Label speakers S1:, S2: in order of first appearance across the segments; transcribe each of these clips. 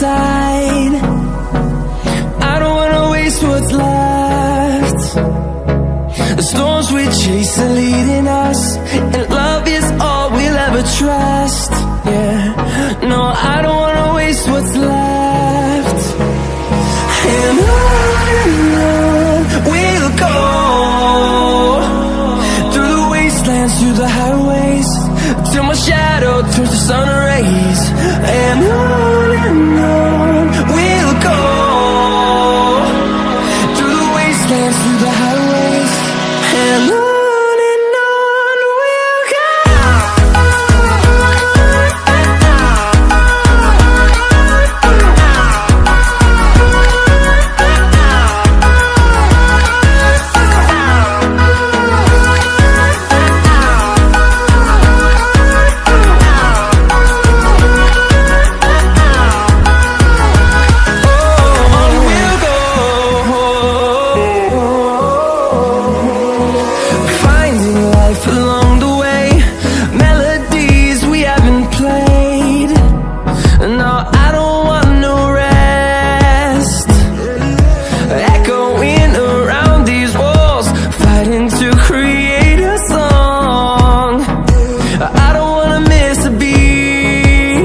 S1: side. I don't wanna waste what's left. The storms we chase are leading us, and love is all we'll ever trust. Yeah, no, I don't wanna waste what's left. And on we'll go, through the wastelands, through the highways, till my shadow turns to sun rays. And on we'll go, through the wastelands, through the highways, and on we'll go. Along the way, melodies we haven't played. No, I don't want no rest. Echoing around these walls, fighting to create a song. I don't wanna miss a beat.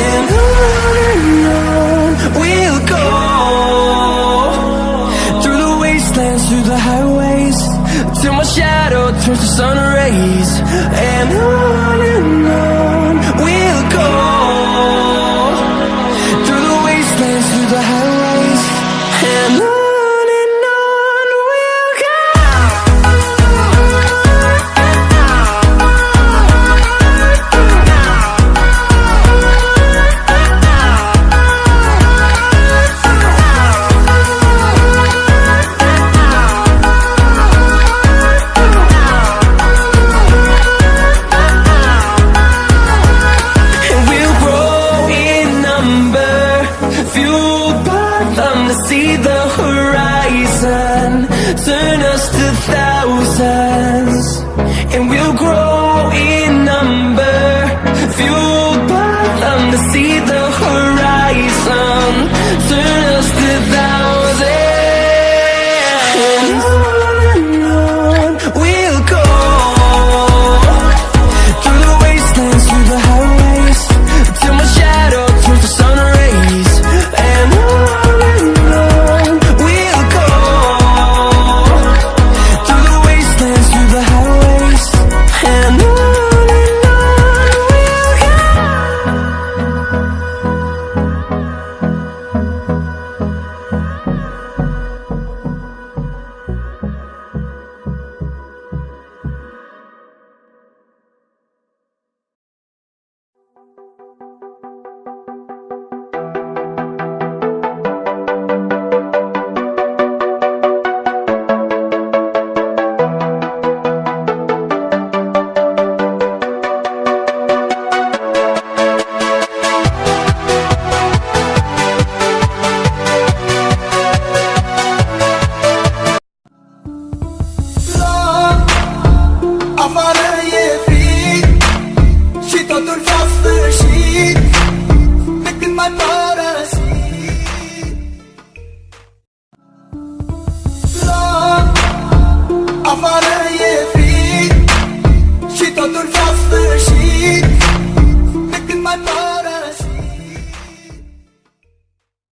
S1: And on we'll go, through the wastelands, through the highways, till my shadow turns to sun rays. And on we'll go, through the wastelands, through the highways, and on we'll go. See the horizon, turn us to thousands, and we'll grow in number, fueled by them to see the horizon, turn us to thousands.